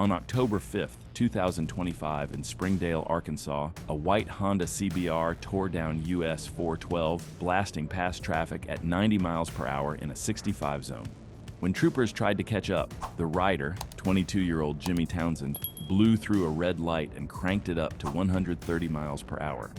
On October 5th, 2025, in Springdale, Arkansas, a white Honda CBR tore down US 412, blasting past traffic at 90 miles per hour in a 65 zone. When troopers tried to catch up, the rider, 22-year-old Jimmy Townsend, blew through a red light and cranked it up to 130 miles per hour.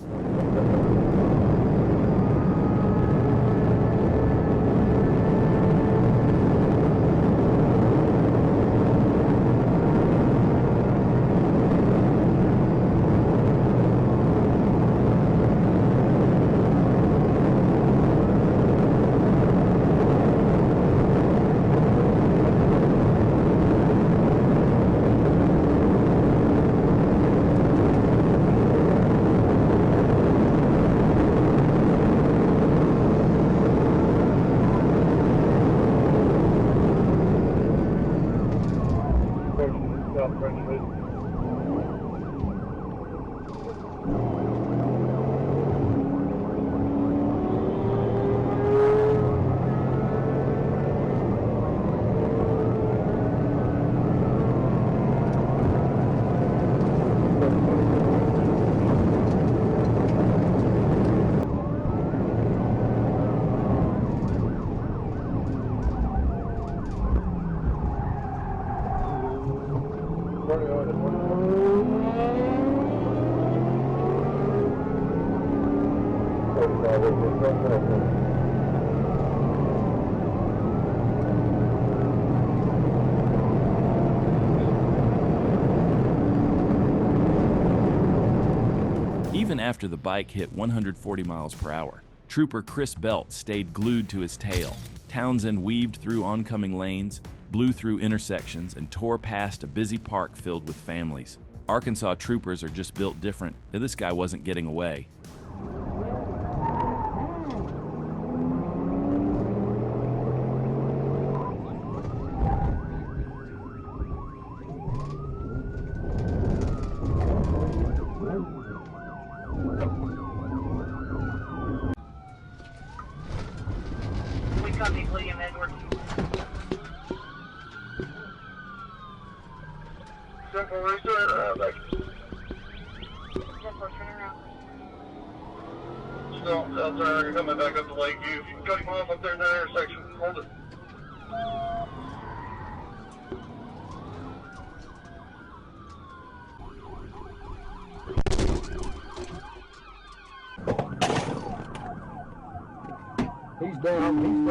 Even after the bike hit 140 miles per hour, Trooper Chris Belt stayed glued to his tail. Townsend weaved through oncoming lanes, blew through intersections, and tore past a busy park filled with families. Arkansas troopers are just built different. This guy wasn't getting away. William Edwards. Simple, we're still back. Simple, turn around. Still out there, you're coming back up to Lakeview. If you can cut him off up there in that intersection, hold it. He's down.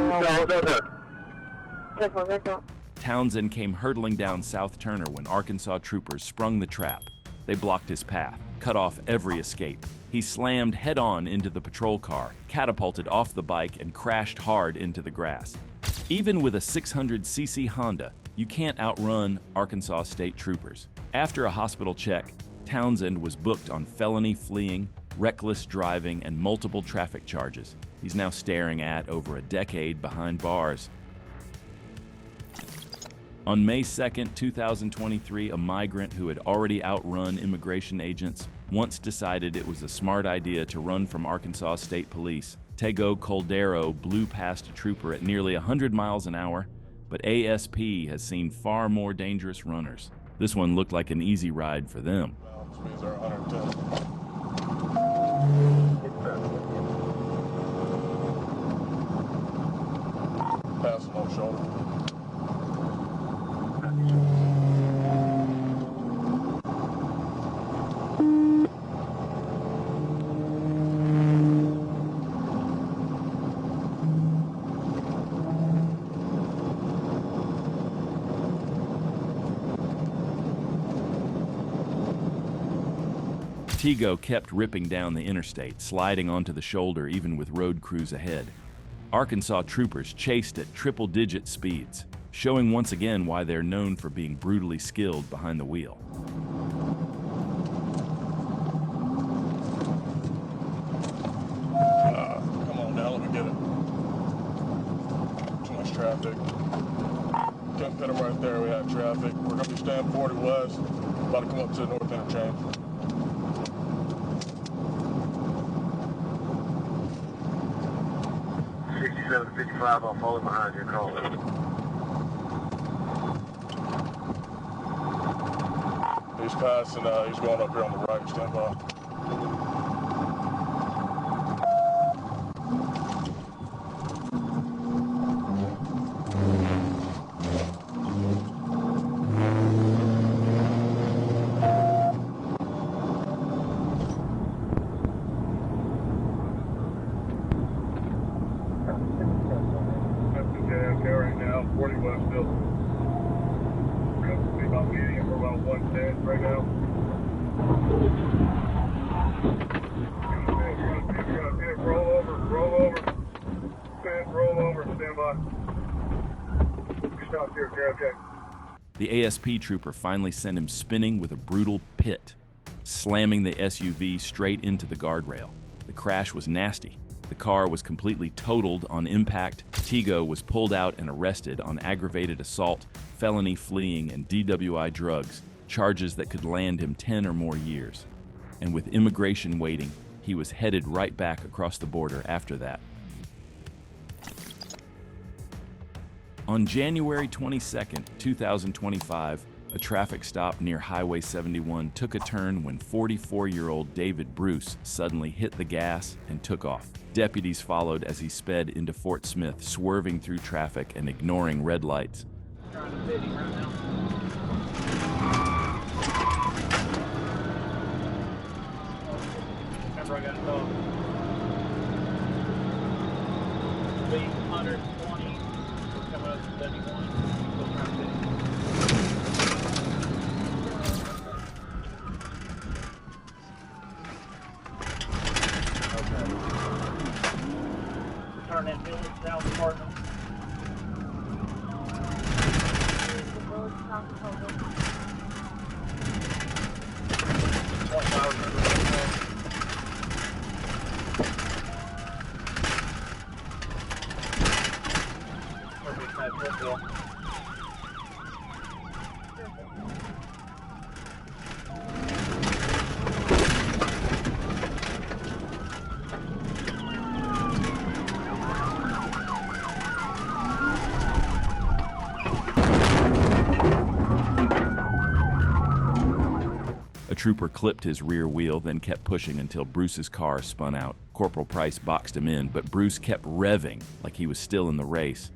No. Townsend came hurtling down South Turner when Arkansas troopers sprung the trap. They blocked his path, cut off every escape. He slammed head-on into the patrol car, catapulted off the bike, and crashed hard into the grass. Even with a 600cc Honda, you can't outrun Arkansas state troopers. After a hospital check, Townsend was booked on felony fleeing, reckless driving, and multiple traffic charges. He's now staring at over a decade behind bars. On May 2, 2023, a migrant who had already outrun immigration agents once decided it was a smart idea to run from Arkansas State Police. Tego Coldero blew past a trooper at nearly 100 miles an hour, but ASP has seen far more dangerous runners. This one looked like an easy ride for them. Speeds are 110. Passing on shoulder. Tego kept ripping down the interstate, sliding onto the shoulder even with road crews ahead. Arkansas troopers chased at triple-digit speeds, showing once again why they're known for being brutally skilled behind the wheel. Come on now, let me get it. Too much traffic. Couldn't pit him right there, we had traffic. We're going to be staying 40 west, about to come up to the north interchange. To 55, I'll follow behind you, call it. just passed, and he's going up here on the right. Stand by. Okay, right now, 40 West still. We're going to see about medium for about 110 right now. You're going to see it roll over. Spin, roll over, stand by. Stop here, okay. The ASP trooper finally sent him spinning with a brutal pit, slamming the SUV straight into the guardrail. The crash was nasty. The car was completely totaled on impact. Tego was pulled out and arrested on aggravated assault, felony fleeing, and DWI drugs, charges that could land him 10 or more years. And with immigration waiting, he was headed right back across the border after that. On January 22nd, 2025, a traffic stop near Highway 71 took a turn when 44-year-old David Bruce suddenly hit the gas and took off. Deputies followed as he sped into Fort Smith, swerving through traffic and ignoring red lights. Remember, I got a dog. Speed 120, we're coming up to 71. Still trying to finish. Turn that village down the apartment. A trooper clipped his rear wheel, then kept pushing until Bruce's car spun out. Corporal Price boxed him in, but Bruce kept revving like he was still in the race.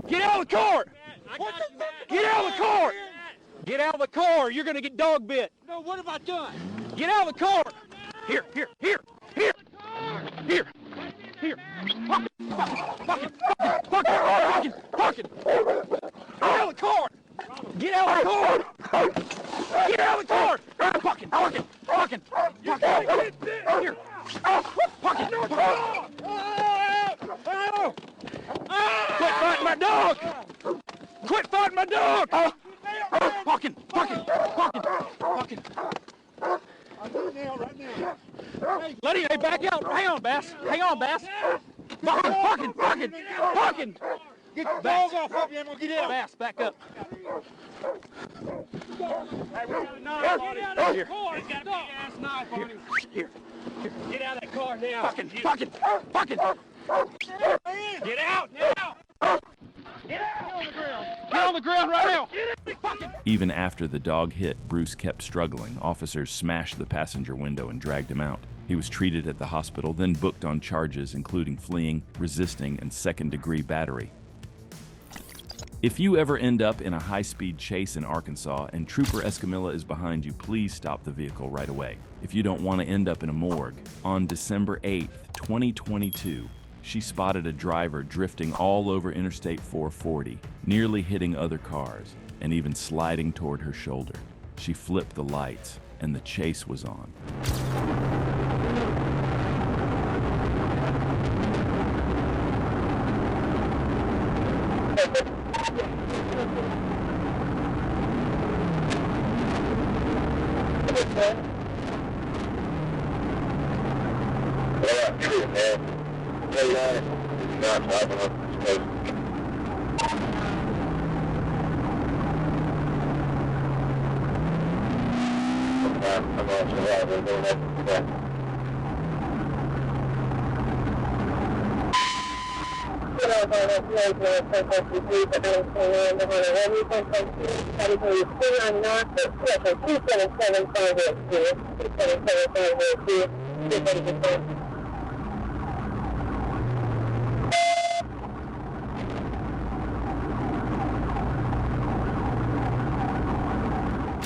Get out of the car! Get out of the car! Get out of the car! You're gonna get dog bit! No, what have I done? Get out of the car! Here! Here! Here! Here! Here! Fucking! Get out of the car! Get out of the car! Get out of the car! Fucking! Here! Quit fighting my dog! Quit fighting my dog! Fucking! Let him back out! Hang on, Bass! Fucking! Get the dog off of you, I'm gonna get out! Bass, back up! Hey, we got a knife on him. Here. He's got a big ass knife on him. Here. Get out of that car now. Fucking. Get out now. Get on the ground. Get on the ground right now. Even after the dog hit, Bruce kept struggling. Officers smashed the passenger window and dragged him out. He was treated at the hospital, then booked on charges including fleeing, resisting, and second-degree battery. If you ever end up in a high-speed chase in Arkansas and Trooper Escamilla is behind you, please stop the vehicle right away. If you don't want to end up in a morgue, on December 8th, 2022, she spotted a driver drifting all over Interstate 440, nearly hitting other cars, and even sliding toward her shoulder. She flipped the lights, and the chase was on.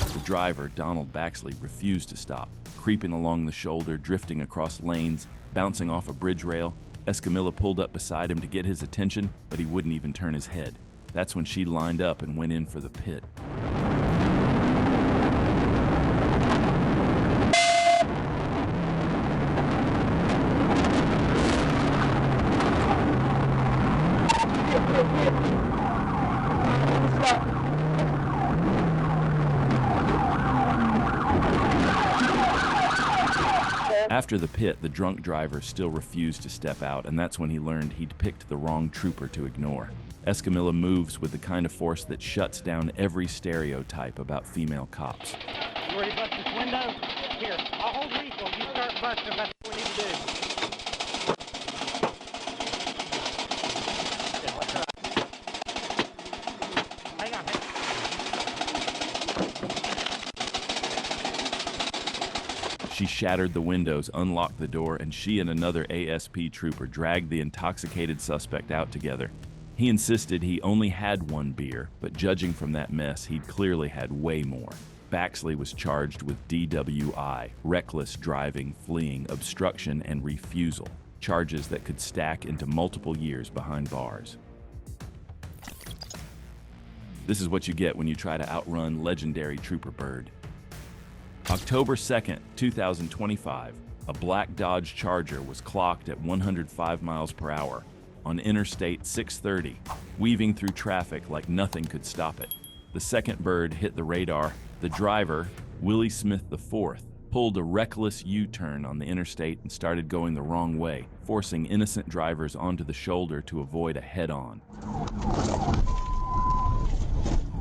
The driver, Donald Baxley, refused to stop, creeping along the shoulder, drifting across lanes, bouncing off a bridge rail. Escamilla pulled up beside him to get his attention, but he wouldn't even turn his head. That's when she lined up and went in for the pit. After the pit, the drunk driver still refused to step out, and that's when he learned he'd picked the wrong trooper to ignore. Escamilla moves with the kind of force that shuts down every stereotype about female cops. You ready to bust this window? Here, I'll hold lethal. You start busting. That's what we need to do. Hang on. She shattered the windows, unlocked the door, and she and another ASP trooper dragged the intoxicated suspect out together. He insisted he only had one beer, but judging from that mess, he'd clearly had way more. Baxley was charged with DWI, reckless driving, fleeing, obstruction, and refusal, charges that could stack into multiple years behind bars. This is what you get when you try to outrun legendary Trooper Bird. October 2nd, 2025, a black Dodge Charger was clocked at 105 miles per hour on Interstate 630, weaving through traffic like nothing could stop it. The second bird hit the radar. The driver, Willie Smith IV, pulled a reckless U-turn on the interstate and started going the wrong way, forcing innocent drivers onto the shoulder to avoid a head-on.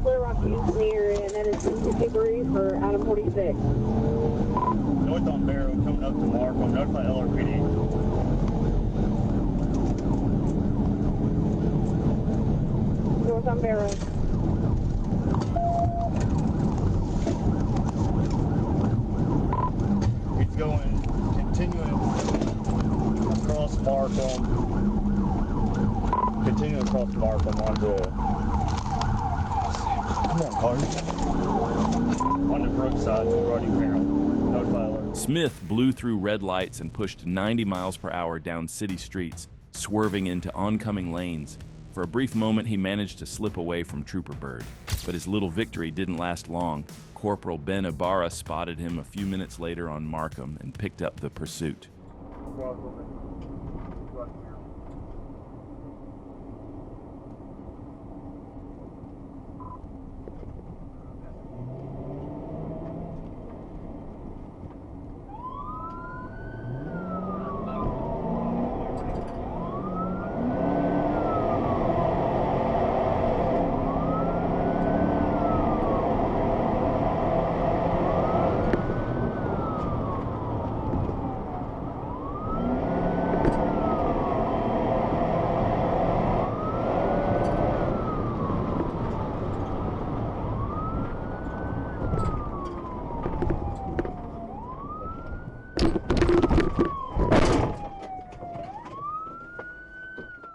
Clear Rocky is near, and that is 53 for Adam 46. North on Barrow, coming up to Markham, notify LRPD. North on Barrow. It's going, continuing across Markham. Continuing across Markham onto... Come on, cars. On the Brookside, already Barrow. Notify alert. Smith blew through red lights and pushed 90 miles per hour down city streets, swerving into oncoming lanes. For a brief moment, he managed to slip away from Trooper Bird, but his little victory didn't last long. Corporal Ben Ibarra spotted him a few minutes later on Markham and picked up the pursuit.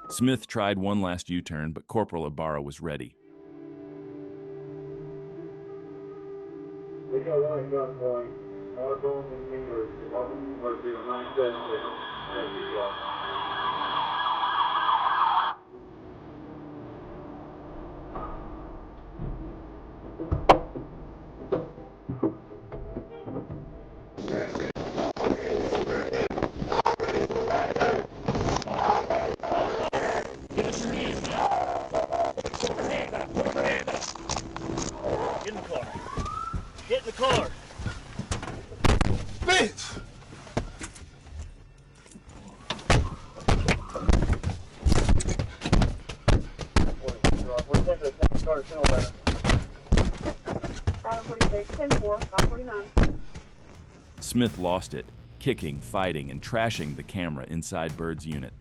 Smith tried one last U-turn, but Corporal Ibarra was ready. We got one at gunpoint. Markham and English. Markham was 976. Get in the car. Get in the car. Bitch! We're taking the same car to Atlanta. Adam 46, 10-4, 549. Smith lost it, kicking, fighting, and trashing the camera inside Bird's unit.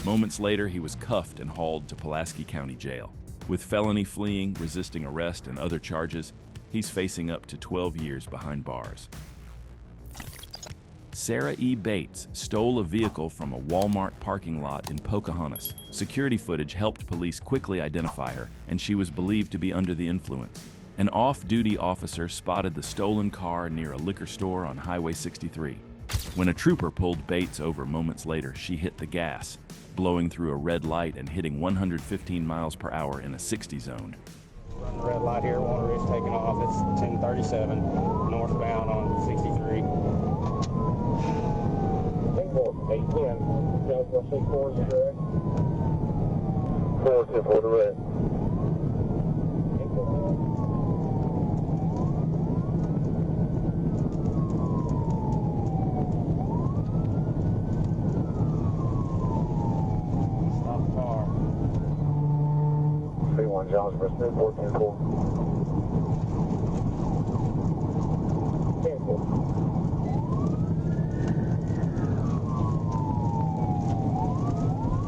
Moments later, he was cuffed and hauled to Pulaski County Jail. With felony fleeing, resisting arrest, and other charges, he's facing up to 12 years behind bars. Sarah E. Bates stole a vehicle from a Walmart parking lot in Pocahontas. Security footage helped police quickly identify her, and she was believed to be under the influence. An off-duty officer spotted the stolen car near a liquor store on Highway 63. When a trooper pulled Bates over moments later, she hit the gas, blowing through a red light and hitting 115 miles per hour in a 60 zone. Run the red light here, water is taking off. It's 1037 northbound on 63. 810. Guys, I see 4 is correct. 4 is 4 to red. Stop the car. C1 Johnson, Smith, 410-4. 10-4.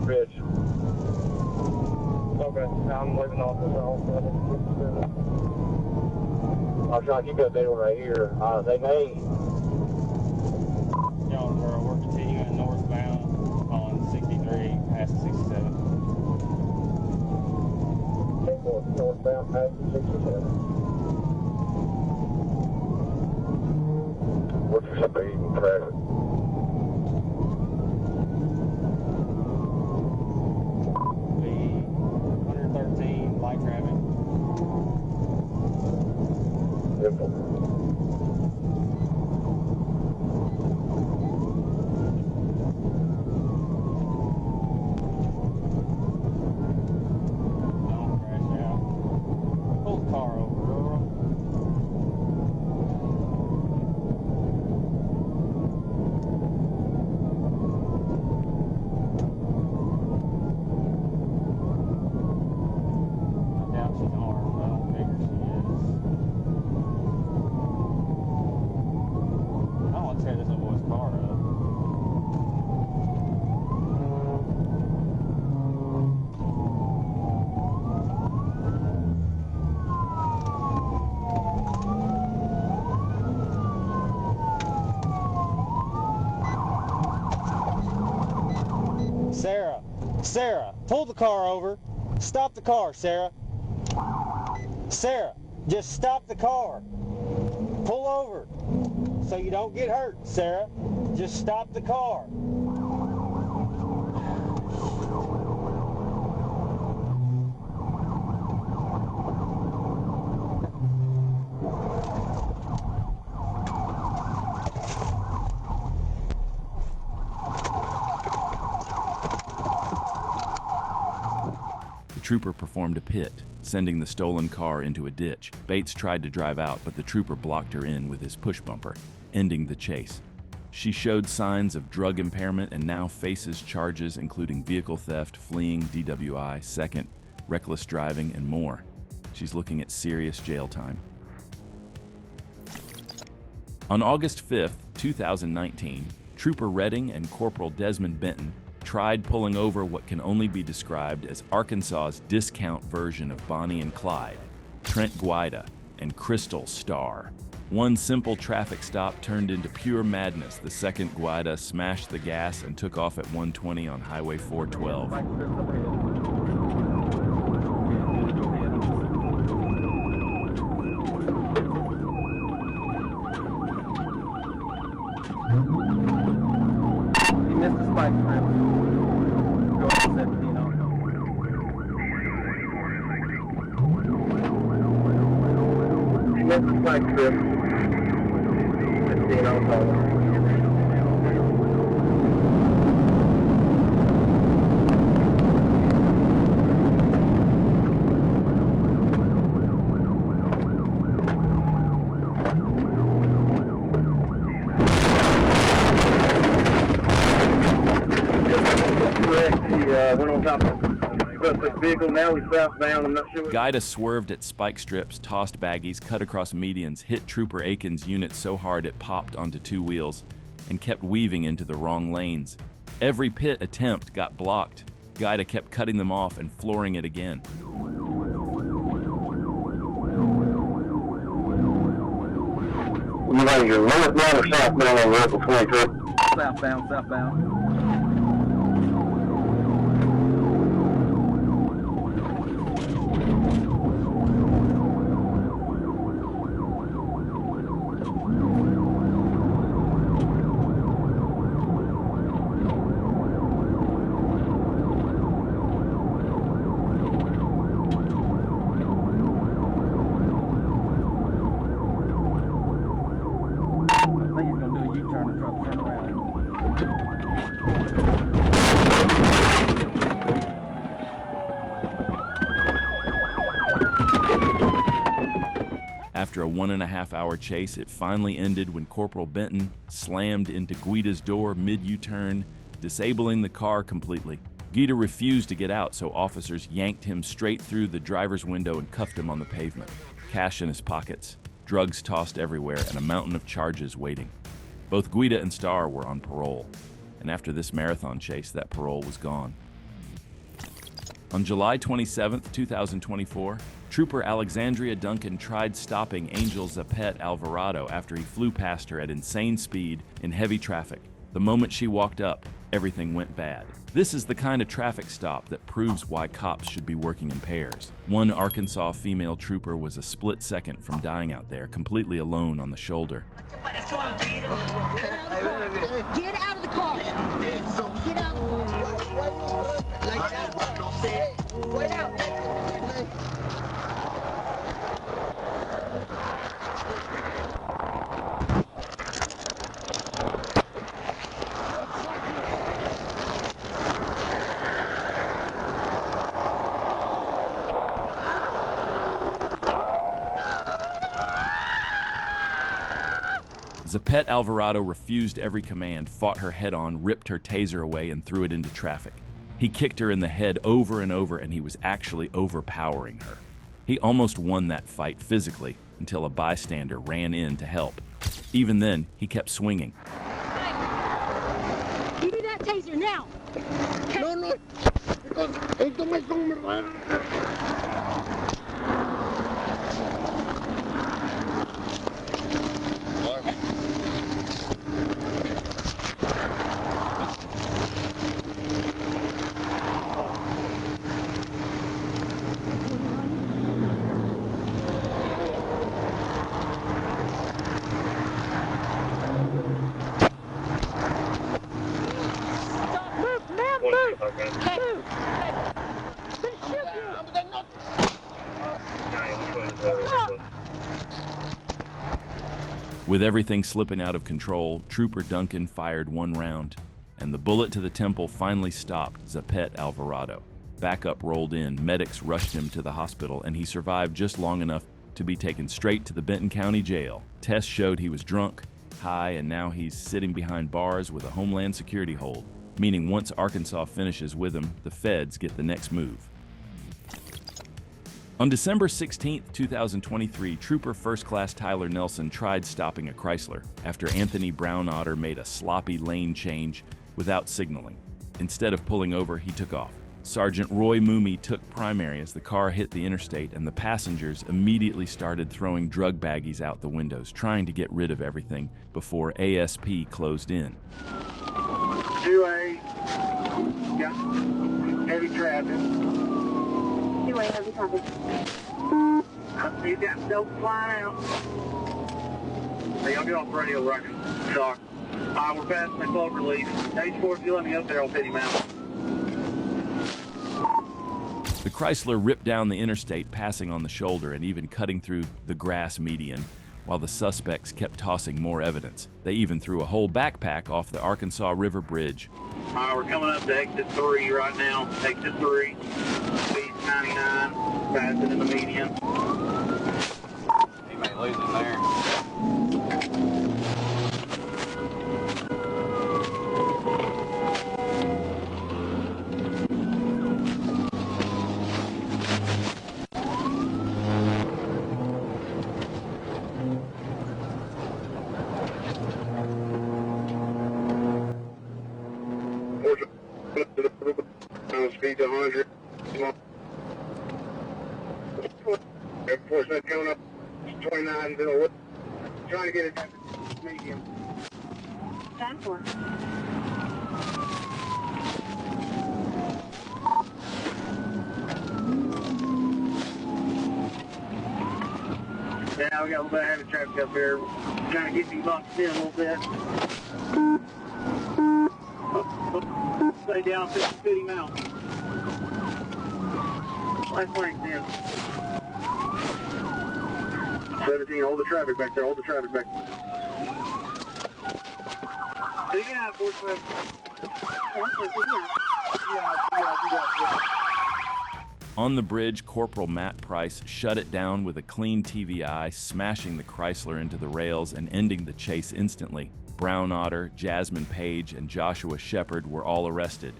Bridge. Okay, I'm leaving off this I'll try to keep that deal right here. They may. Y'all, we're continuing northbound on 63 past 67. Northbound past 67. What's your speed and traffic? The 113 light traffic. Don't crash out. Pull the car over, Earl. I doubt she's armed. I don't figure she is. I don't want to tear this little boy's car up. Sarah, pull the car over. Stop the car, Sarah. Sarah, just stop the car. Pull over so you don't get hurt, Sarah. Just stop the car. The trooper performed a pit, sending the stolen car into a ditch. Bates tried to drive out, but the trooper blocked her in with his push bumper, ending the chase. She showed signs of drug impairment and now faces charges including vehicle theft, fleeing, DWI, second, reckless driving, and more. She's looking at serious jail time. On August 5th, 2019, Trooper Redding and Corporal Desmond Benton tried pulling over what can only be described as Arkansas's discount version of Bonnie and Clyde, Trent Guida, and Crystal Starr. One simple traffic stop turned into pure madness. The second, Guida smashed the gas and took off at 120 on Highway 412. He missed the spike strip. Go to 17 on. He missed the spike strip. 15 on call. Went on top of the vehicle. Now he's southbound. I'm not sure. Guida swerved at spike strips, tossed baggies, cut across medians, hit Trooper Aiken's unit so hard it popped onto two wheels, and kept weaving into the wrong lanes. Every pit attempt got blocked. Guida kept cutting them off and flooring it again. You want your northbound or southbound on Vehicle 22? Southbound, southbound. After a 1.5-hour chase, it finally ended when Corporal Benton slammed into Guida's door mid-U-turn, disabling the car completely. Guida refused to get out, so officers yanked him straight through the driver's window and cuffed him on the pavement. Cash in his pockets, drugs tossed everywhere, and a mountain of charges waiting. Both Guida and Starr were on parole, and after this marathon chase, that parole was gone. On July 27, 2024, Trooper Alexandria Duncan tried stopping Angel Zapet Alvarado after he flew past her at insane speed in heavy traffic. The moment she walked up, everything went bad. This is the kind of traffic stop that proves why cops should be working in pairs. One Arkansas female trooper was a split second from dying out there, completely alone on the shoulder. Get out of the car! Get out! Wait out! Zapet Alvarado refused every command, fought her head-on, ripped her taser away, and threw it into traffic. He kicked her in the head over and over, and he was actually overpowering her. He almost won that fight physically until a bystander ran in to help. Even then, he kept swinging. Give me that taser now! No, no. Esto me son With everything slipping out of control, Trooper Duncan fired one round, and the bullet to the temple finally stopped Zapet Alvarado. Backup rolled in, medics rushed him to the hospital, and he survived just long enough to be taken straight to the Benton County Jail. Tests showed he was drunk, high, and now he's sitting behind bars with a Homeland Security hold, meaning once Arkansas finishes with him, the feds get the next move. On December 16, 2023, Trooper First Class Tyler Nelson tried stopping a Chrysler after Anthony Brownotter made a sloppy lane change without signaling. Instead of pulling over, he took off. Sergeant Roy Moomey took primary as the car hit the interstate, and the passengers immediately started throwing drug baggies out the windows, trying to get rid of everything before ASP closed in. 2A. Got heavy traffic. 2A, heavy traffic. I see that dope flying out. Hey, y'all get off the radio right now. Sorry. We're passing the clover leaf. H4, if you let me up there, I'll pity mount. The Chrysler ripped down the interstate, passing on the shoulder and even cutting through the grass median, while the suspects kept tossing more evidence. They even threw a whole backpack off the Arkansas River Bridge. We're coming up to exit 3 right now. Exit 3. Speed 99. Passing in the median. He may lose it there. 10-4 coming up 29 Middlewood. Trying to get it down to medium. 10-4. Yeah, we got a little bit of heavy traffic up here. Trying to get these boxes in a little bit. Stay down 50 miles. Last lane's in. 17, hold the traffic back there, hold the traffic back there. You can have 45. Yeah. On the bridge, Corporal Matt Price shut it down with a clean TVI, smashing the Chrysler into the rails and ending the chase instantly. Brown Otter, Jasmine Page, and Joshua Shepard were all arrested.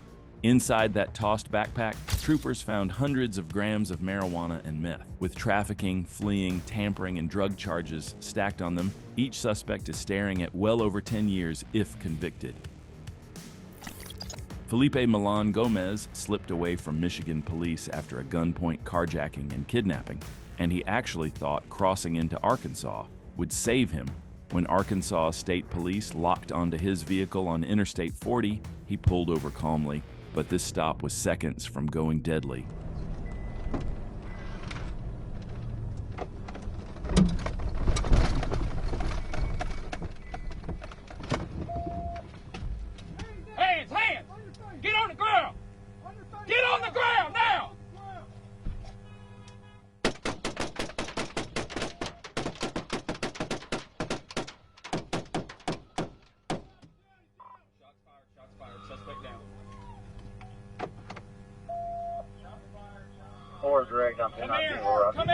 Inside that tossed backpack, troopers found hundreds of grams of marijuana and meth. With trafficking, fleeing, tampering, and drug charges stacked on them, each suspect is staring at well over 10 years if convicted. Felipe Milan Gomez slipped away from Michigan police after a gunpoint carjacking and kidnapping, and he actually thought crossing into Arkansas would save him. When Arkansas State Police locked onto his vehicle on Interstate 40, he pulled over calmly, but this stop was seconds from going deadly. Hands! Hands! Get on the ground! Get on the ground now! Shots fired. Suspect down. Four is direct on 10. Come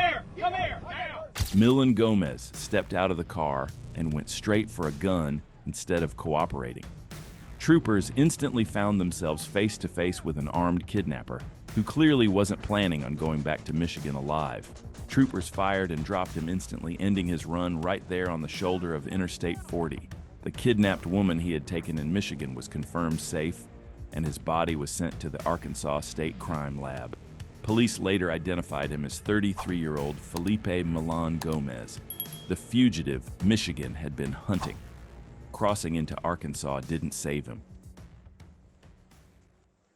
here! Now! Milan Gomez stepped out of the car and went straight for a gun instead of cooperating. Troopers instantly found themselves face to face with an armed kidnapper who clearly wasn't planning on going back to Michigan alive. Troopers fired and dropped him instantly, ending his run right there on the shoulder of Interstate 40. The kidnapped woman he had taken in Michigan was confirmed safe, and his body was sent to the Arkansas State Crime Lab. Police later identified him as 33-year-old Felipe Milan Gomez, the fugitive Michigan had been hunting. Crossing into Arkansas didn't save him.